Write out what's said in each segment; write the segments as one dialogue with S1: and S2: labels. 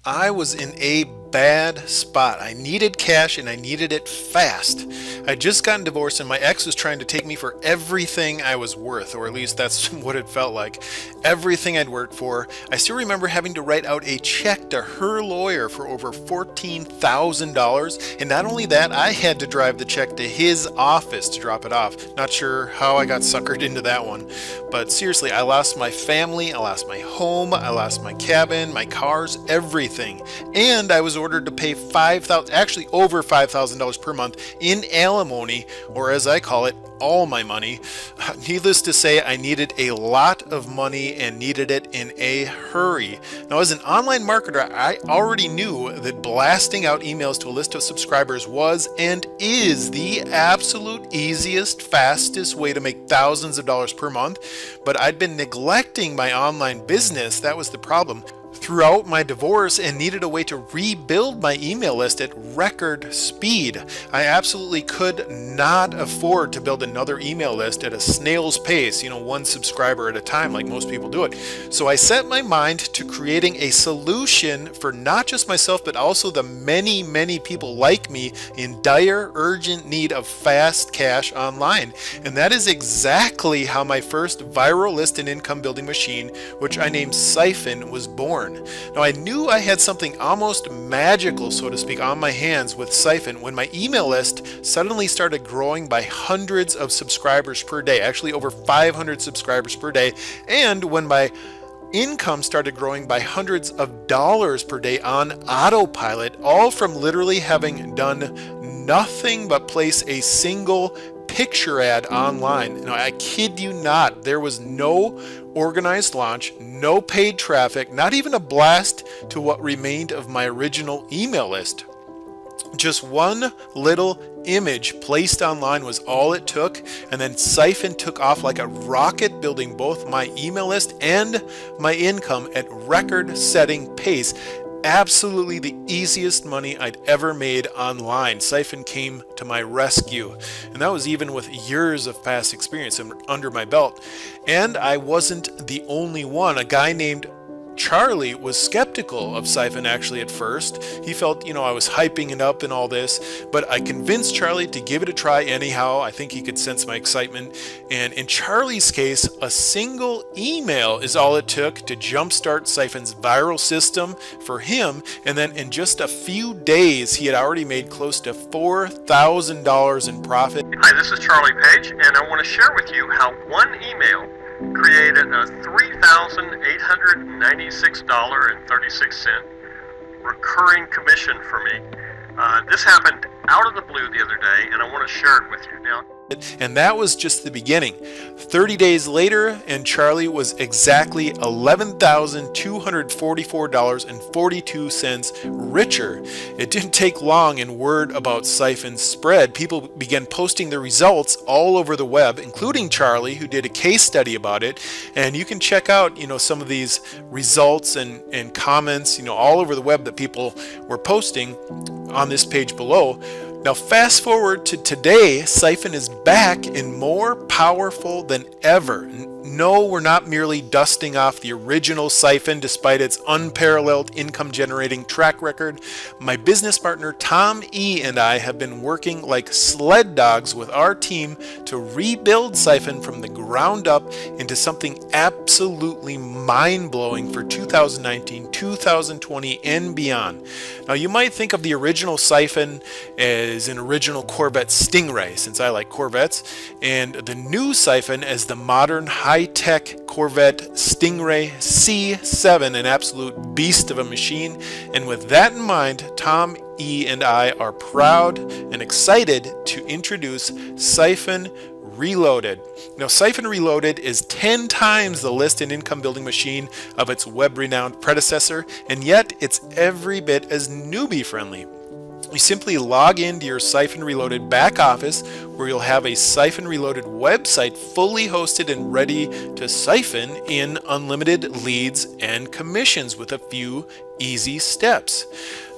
S1: I was in a bad spot. I needed cash and I needed it fast. I'd just gotten divorced and my ex was trying to take me for everything I was worth, or at least that's what it felt like. Everything I'd worked for. I still remember having to write out a check to her lawyer for over $14,000. And not only that, I had to drive the check to his office to drop it off. Not sure how I got suckered into that one. But seriously, I lost my family, I lost my home, I lost my cabin, my cars, everything. And I was ordered to pay actually over $5,000 per month in alimony, or as I call it, all my money. Needless to say, I needed a lot of money and needed it in a hurry. Now, as an online marketer, I already knew that blasting out emails to a list of subscribers was and is the absolute easiest, fastest way to make thousands of dollars per month, but I'd been neglecting my online business. That was the problem throughout my divorce and needed a way to rebuild my email list at record speed. I absolutely could not afford to build another email list at a snail's pace, one subscriber at a time like most people do it. So I set my mind to creating a solution for not just myself, but also the many, many people like me in dire, urgent need of fast cash online. And that is exactly how my first viral list and income building machine, which I named 5iphon, was born. Now, I knew I had something almost magical, so to speak, on my hands with 5iphon when my email list suddenly started growing by hundreds of subscribers per day, actually over 500 subscribers per day, and when my income started growing by hundreds of dollars per day on autopilot, all from literally having done nothing but place a single picture ad online. Now, I kid you not, there was no organized launch, no paid traffic, not even a blast to what remained of my original email list. Just one little image placed online was all it took, and then 5iphon took off like a rocket, building both my email list and my income at record-setting pace. Absolutely the easiest money I'd ever made online. 5iphon came to my rescue, and that was even with years of past experience under my belt. And I wasn't the only one. A guy named Charlie was skeptical of 5iphon actually at first. He felt, I was hyping it up and all this, but I convinced Charlie to give it a try anyhow. I think he could sense my excitement. And in Charlie's case, a single email is all it took to jumpstart 5iphon's viral system for him. And then in just a few days, he had already made close to $4,000 in profit.
S2: Hi, this is Charlie Page, and I want to share with you how one email created a $3,896.36 recurring commission for me. This happened out of the blue the other day, and I want to share it with you now.
S1: And that was just the beginning. 30 days later, and Charlie was exactly $11,244.42 richer. It didn't take long, and word about 5iphon spread. People began posting their results all over the web, including Charlie, who did a case study about it. And you can check out, some of these results and comments, all over the web that people were posting on this page below. Now, fast forward to today, 5iphon is back and more powerful than ever. No, we're not merely dusting off the original 5iphon despite its unparalleled income generating track record. My business partner Tom E. and I have been working like sled dogs with our team to rebuild 5iphon from the ground up into something absolutely mind-blowing for 2019, 2020, and beyond. Now, you might think of the original 5iphon as an original Corvette Stingray, since I like Corvettes, and the new 5iphon as the modern high-tech Corvette Stingray C7, an absolute beast of a machine. And with that in mind, Tom E. and I are proud and excited to introduce 5iphon Reloaded. Now, 5iphon Reloaded is 10 times the list and income building machine of its web-renowned predecessor, and yet it's every bit as newbie friendly. You simply log into your 5iphon Reloaded back office, where you'll have a 5iphon Reloaded website fully hosted and ready to siphon in unlimited leads and commissions with a few easy steps.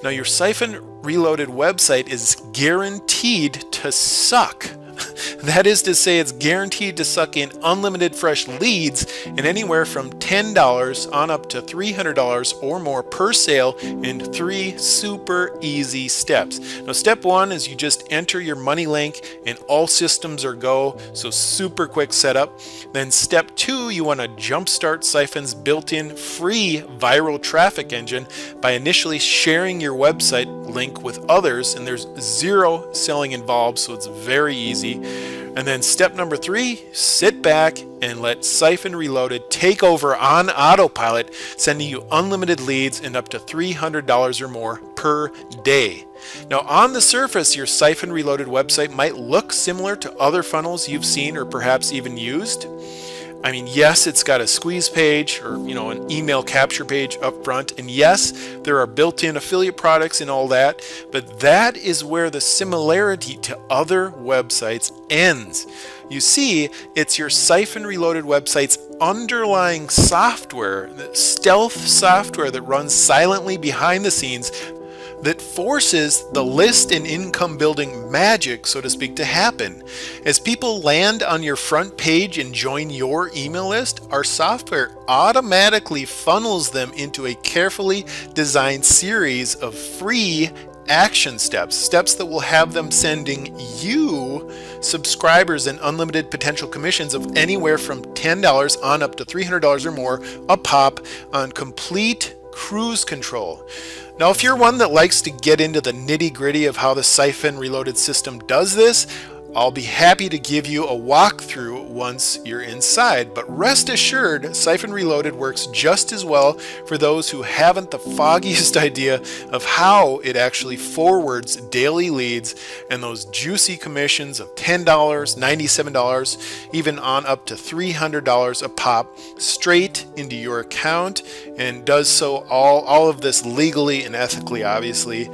S1: Now, your 5iphon Reloaded website is guaranteed to suck. That is to say, it's guaranteed to suck in unlimited fresh leads and anywhere from $10 on up to $300 or more per sale in 3 super easy steps. Now, step 1 is you just enter your money link and all systems are go, so super quick setup. Then step 2, you want to jumpstart Siphon's built-in free viral traffic engine by initially sharing your website link with others, and there's zero selling involved, so it's very easy. And then step number 3, sit back and let Siphon Reloaded take over on autopilot, sending you unlimited leads and up to $300 or more per day. Now, on the surface, your Siphon Reloaded website might look similar to other funnels you've seen or perhaps even used. I mean, yes, it's got a squeeze page or, an email capture page up front. And yes, there are built-in affiliate products and all that. But that is where the similarity to other websites ends. You see, it's your Siphon Reloaded website's underlying software, the stealth software that runs silently behind the scenes, that forces the list and income building magic, so to speak, to happen. As people land on your front page and join your email list, our software automatically funnels them into a carefully designed series of free action steps that will have them sending you subscribers and unlimited potential commissions of anywhere from $10 on up to $300 or more a pop on complete cruise control. Now, if you're one that likes to get into the nitty-gritty of how the Siphon Reloaded system does this, I'll be happy to give you a walkthrough once you're inside, but rest assured, Siphon Reloaded works just as well for those who haven't the foggiest idea of how it actually forwards daily leads and those juicy commissions of $10, $97, even on up to $300 a pop straight into your account, and does so all of this legally and ethically, obviously.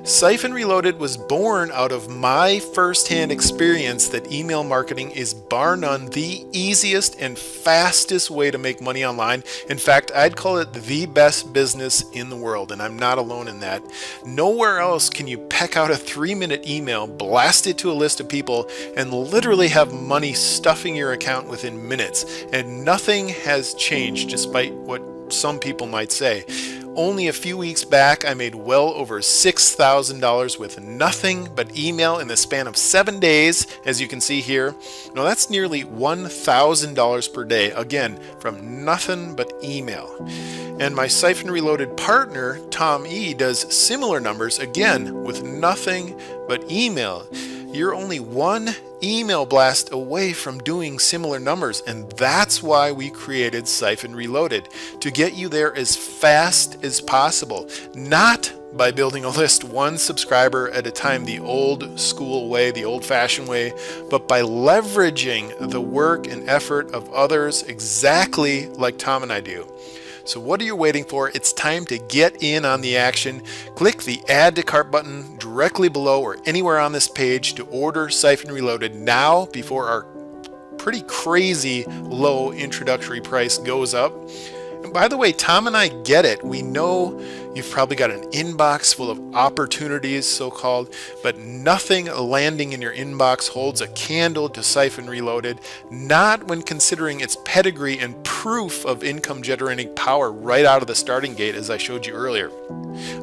S1: Siphon Reloaded was born out of my first-hand experience that email marketing is bar none the easiest and fastest way to make money online. In fact, I'd call it the best business in the world, and I'm not alone in that. Nowhere else can you peck out a 3-minute email, blast it to a list of people, and literally have money stuffing your account within minutes. And nothing has changed, despite what some people might say. Only a few weeks back, I made well over $6,000 with nothing but email in the span of 7 days, as you can see here. Now that's nearly $1,000 per day, again, from nothing but email. And my Siphon Reloaded partner, Tom E., does similar numbers, again, with nothing but email. You're only one email blast away from doing similar numbers, and that's why we created Siphon Reloaded, to get you there as fast as possible, not by building a list one subscriber at a time the old school way, the old-fashioned way, but by leveraging the work and effort of others exactly like Tom and I do. So what are you waiting for? It's time to get in on the action. Click the Add to Cart button directly below or anywhere on this page to order Siphon Reloaded now before our pretty crazy low introductory price goes up. And by the way, Tom and I get it. We know you've probably got an inbox full of opportunities, so-called, but nothing landing in your inbox holds a candle to Siphon Reloaded, not when considering its pedigree and proof of income generating power right out of the starting gate, as I showed you earlier.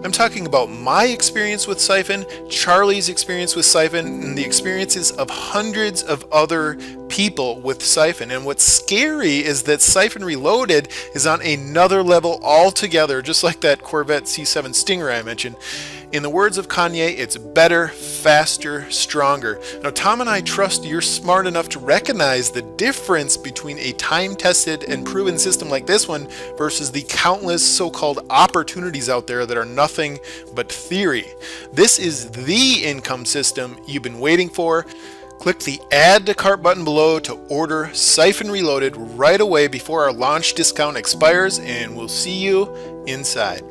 S1: I'm talking about my experience with Siphon, Charlie's experience with Siphon, and the experiences of hundreds of other people with Siphon. And what's scary is that Siphon Reloaded is on another level altogether, just like that Corvette C7 Stingray I mentioned. In the words of Kanye, it's better, faster, stronger. Now, Tom and I trust you're smart enough to recognize the difference between a time-tested and proven system like this one versus the countless so-called opportunities out there that are nothing but theory. This is the income system you've been waiting for. Click the Add to Cart button below to order Siphon Reloaded right away before our launch discount expires, and we'll see you inside.